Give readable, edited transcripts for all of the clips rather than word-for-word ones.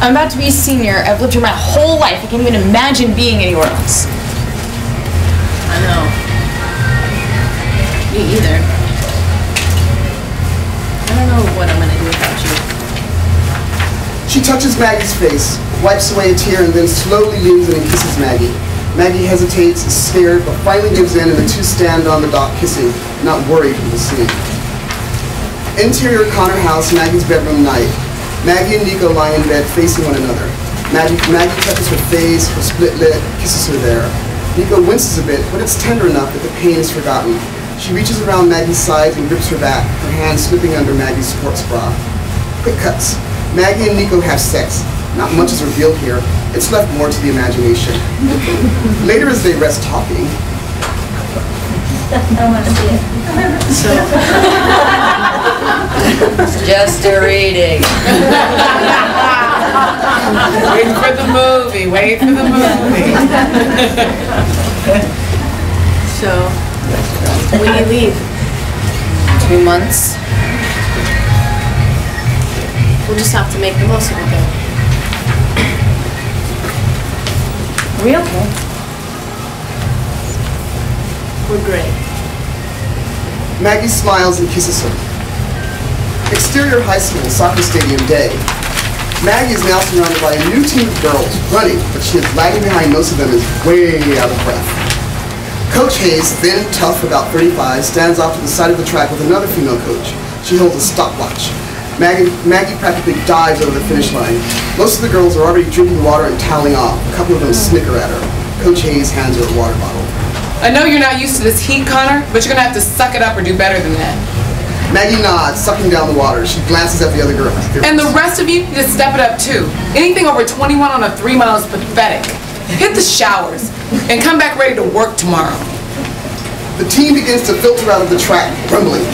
I'm about to be a senior. I've lived here my whole life. I can't even imagine being anywhere else. I know. Me either. I don't know what I'm gonna do without you. She touches Maggie's face, wipes away a tear, and then slowly leans in and kisses Maggie. Maggie hesitates, is scared, but finally gives in, and the two stand on the dock kissing, not worried from the scene. Interior Connor house, Maggie's bedroom night. Maggie and Nico lie in bed facing one another. Maggie touches her face, her split lip, kisses her there. Nico winces a bit, but it's tender enough that the pain is forgotten. She reaches around Maggie's side and grips her back, her hand slipping under Maggie's sports bra. Quick cuts. Maggie and Nico have sex. Not much is revealed here. It's left more to the imagination. Later as they rest talking. I want to see it. Just a reading. Wait for the movie. Wait for the movie. So, when you leave? 2 months. We'll just have to make the most of it though. Are we okay? We're great. Maggie smiles and kisses her. Exterior high school soccer stadium day. Maggie is now surrounded by a new team of girls running, but she is lagging behind most of them and is way out of breath. Coach Hayes, thin, tough, about 35, stands off to the side of the track with another female coach. She holds a stopwatch. Maggie practically dives over the finish line. Most of the girls are already drinking water and toweling off. A couple of them snicker at her. Coach Hayes hands her a water bottle. I know you're not used to this heat, Connor, but you're gonna have to suck it up or do better than that. Maggie nods, sucking down the water. She glances at the other girls. And the rest of you need to step it up too. Anything over 21 on a 3 mile is pathetic. Hit the showers and come back ready to work tomorrow. The team begins to filter out of the track, grumbling.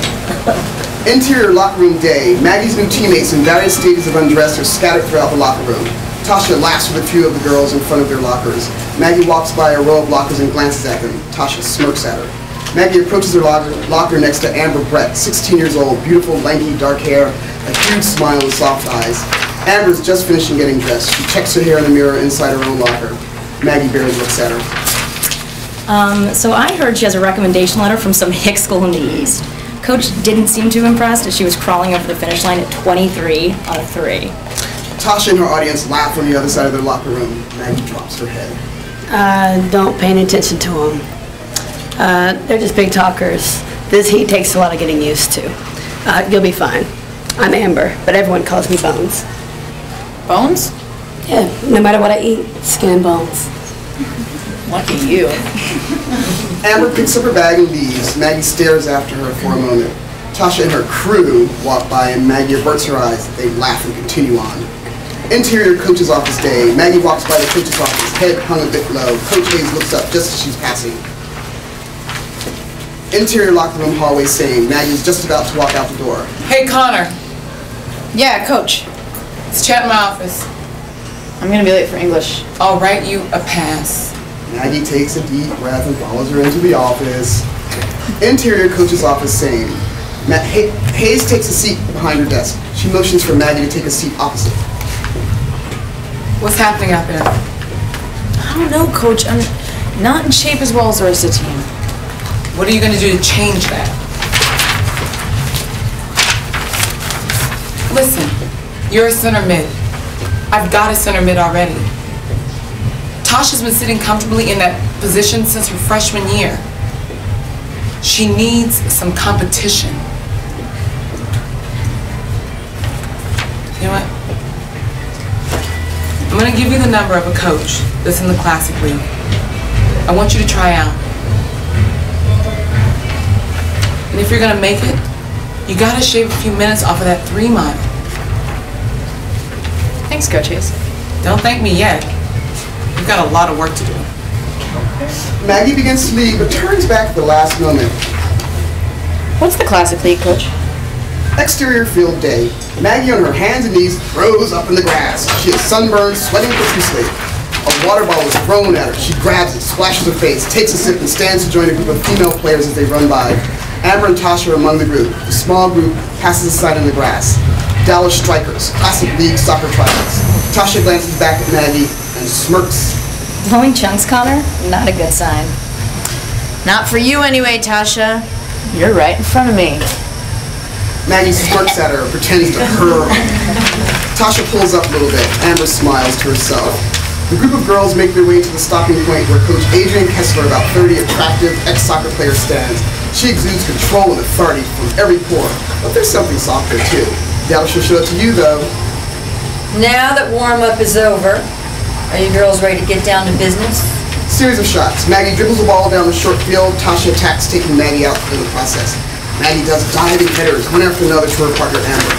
Interior locker room day. Maggie's new teammates in various stages of undress are scattered throughout the locker room. Tasha laughs with a few of the girls in front of their lockers. Maggie walks by a row of lockers and glances at them. Tasha smirks at her. Maggie approaches her locker next to Amber Brett, 16 years old, beautiful, lanky, dark hair, a huge smile and soft eyes. Amber's just finishing getting dressed. She checks her hair in the mirror inside her own locker. Maggie barely looks at her. So I heard she has a recommendation letter from some hick school in the East. Coach didn't seem too impressed as she was crawling over the finish line at 23 on a 3. Tasha and her audience laugh on the other side of their locker room. Maggie drops her head. Don't pay any attention to them. They're just big talkers. This heat takes a lot of getting used to. You'll be fine. I'm Amber, but everyone calls me Bones. Bones? Yeah, no matter what I eat, skin and bones. Lucky you. Amber picks up her bag and leaves. Maggie stares after her for a moment. Tasha and her crew walk by and Maggie averts her eyes. They laugh and continue on. Interior coach's office day. Maggie walks by the coach's office, head hung a bit low. Coach Hayes looks up just as she's passing. Interior locker room hallway same. Maggie's just about to walk out the door. Hey, Connor. Yeah, Coach. Let's chat in my office. I'm gonna be late for English. I'll write you a pass. Maggie takes a deep breath and follows her into the office. Interior coach's office same. Hayes takes a seat behind her desk. She motions for Maggie to take a seat opposite. What's happening out there? I don't know, Coach. I'm not in shape as well as the rest of the team. What are you going to do to change that? Listen, you're a center mid. I've got a center mid already. Tasha's been sitting comfortably in that position since her freshman year. She needs some competition. You know what? I'm going to give you the number of a coach that's in the Classic League. I want you to try out. And if you're going to make it, you got to shave a few minutes off of that 3 mile. Thanks, Coach Hayes. Don't thank me yet. You've got a lot of work to do. Maggie begins to leave, but turns back at the last moment. What's the Classic League, Coach? Exterior field day. Maggie on her hands and knees throws up in the grass. She is sunburned, sweating profusely. A water bottle is thrown at her. She grabs it, splashes her face, takes a sip, and stands to join a group of female players as they run by. Amber and Tasha are among the group. The small group passes aside in the grass. Dallas Strikers, Classic League soccer tryouts. Tasha glances back at Maggie and smirks. Blowing chunks, Connor? Not a good sign. Not for you anyway, Tasha. You're right in front of me. Maggie smirks at her and pretends to purr. Tasha pulls up a little bit. Amber smiles to herself. The group of girls make their way to the stopping point where Coach Adrian Kessler, about 30 attractive ex-soccer players, stands. She exudes control and authority from every pore, but there's something softer too. Dallas will show it to you though. Now that warm-up is over, are you girls ready to get down to business? Series of shots. Maggie dribbles the ball down the short field. Tasha attacks, taking Maggie out in the process. Maggie does diving headers, one after another, to her partner Amber.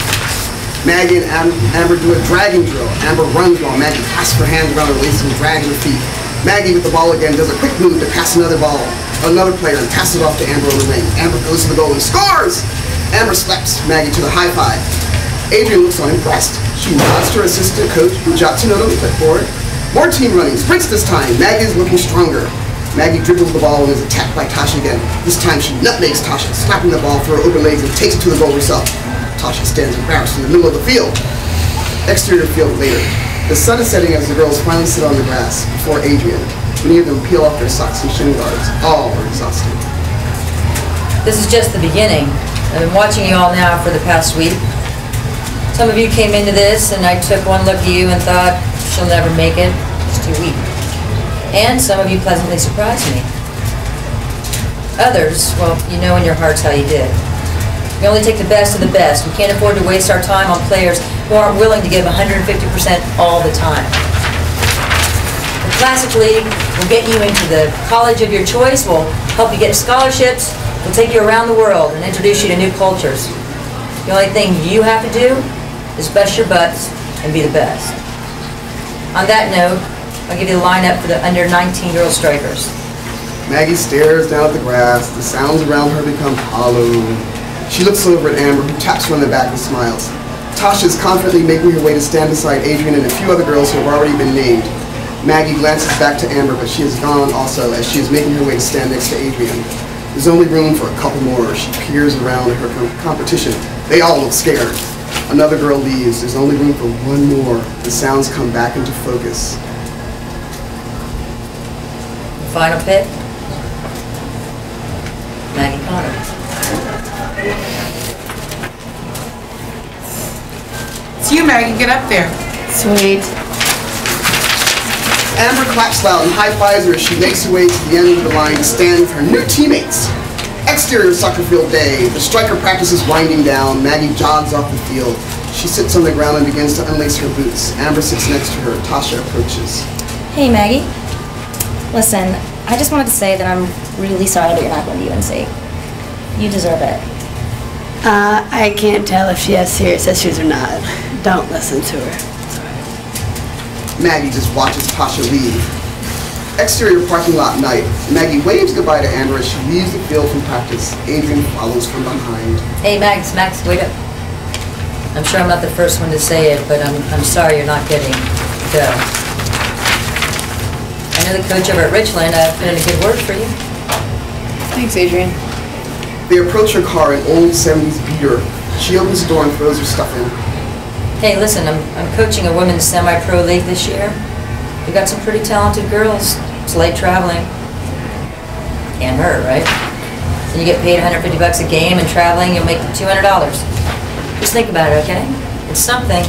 Maggie and Amber do a dragging drill. Amber runs while Maggie clasps her hands around her waist and drags her feet. Maggie, with the ball again, does a quick move to pass another player, and passes it off to Amber on the wing. Amber goes to the goal and scores! Amber slaps Maggie to the high five. Adrian looks unimpressed. She nods to her assistant coach, who jots a note on the clipboard. More team running, sprints this time. Maggie is looking stronger. Maggie dribbles the ball and is attacked by Tasha again. This time she nutmegs Tasha, slapping the ball through her open legs and takes it to the goal herself. Tasha stands embarrassed in the middle of the field. Exterior field later. The sun is setting as the girls finally sit on the grass before Adrian. Many of them peel off their socks and shin guards. All are exhausted. This is just the beginning. I've been watching you all now for the past week. Some of you came into this and I took one look at you and thought, she'll never make it, she's too weak. And some of you pleasantly surprised me. Others, well, you know in your hearts how you did. We only take the best of the best. We can't afford to waste our time on players who aren't willing to give 150% all the time. The Classic League will get you into the college of your choice, will help you get scholarships, will take you around the world and introduce you to new cultures. The only thing you have to do is bust your butts and be the best. On that note, I'll give you the lineup for the under 19 girl strikers. Maggie stares down at the grass. The sounds around her become hollow. She looks over at Amber, who taps her on the back and smiles. Tasha is confidently making her way to stand beside Adrian and a few other girls who have already been named. Maggie glances back to Amber, but she is gone also as she is making her way to stand next to Adrian. There's only room for a couple more. She peers around at her competition. They all look scared. Another girl leaves. There's only room for one more. The sounds come back into focus. Final pick, Maggie Connor. It's you, Maggie. Get up there. Sweet. Amber claps loud and high-fives her as she makes her way to the end of the line to stand with her new teammates. Exterior soccer field day. The striker practice is winding down. Maggie jogs off the field. She sits on the ground and begins to unlace her boots. Amber sits next to her. Tasha approaches. Hey, Maggie. Listen, I just wanted to say that I'm really sorry that you're not going to UNC. You deserve it. I can't tell if she has serious issues or not. Don't listen to her. Maggie just watches Tasha leave. Exterior parking lot night. Maggie waves goodbye to Amber as she leaves the field from practice. Adrian follows from behind. Hey, Max, wait up. I'm sure I'm not the first one to say it, but I'm sorry you're not getting to go. I know the coach over at Richland put in a good word for you. Thanks, Adrian. They approach her car, an old 70s beater. She opens the door and throws her stuff in. Hey, listen, I'm coaching a women's semi-pro league this year. We've got some pretty talented girls. It's light traveling. Can't hurt, right? And you get paid $150 a game, and traveling, you'll make $200. Just think about it, okay? It's something.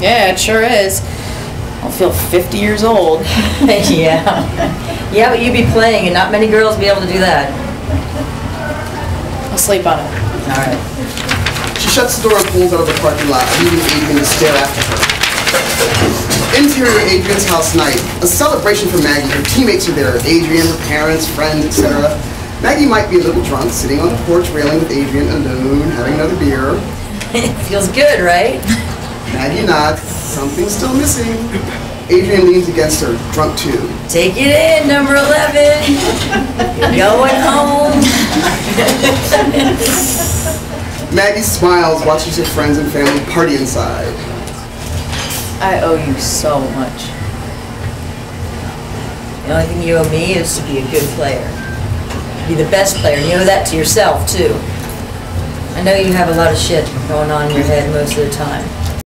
Yeah, it sure is. I'll feel 50 years old. Yeah. Yeah, but you be playing, and not many girls be able to do that. I'll sleep on it. All right. She shuts the door and pulls out of the parking lot, leaving Adrian to stare after her. Interior Adrian's house night. A celebration for Maggie. Her teammates are there. Adrian, her parents, friends, etc. Maggie might be a little drunk, sitting on the porch railing with Adrian alone, having another beer. It feels good, right? Maggie nods. Something's still missing. Adrian leans against her, drunk too. Take it in, number 11. You're going home. Maggie smiles, watches her friends and family party inside. I owe you so much. The only thing you owe me is to be a good player. Be the best player, and you owe that to yourself, too. I know you have a lot of shit going on in your head most of the time.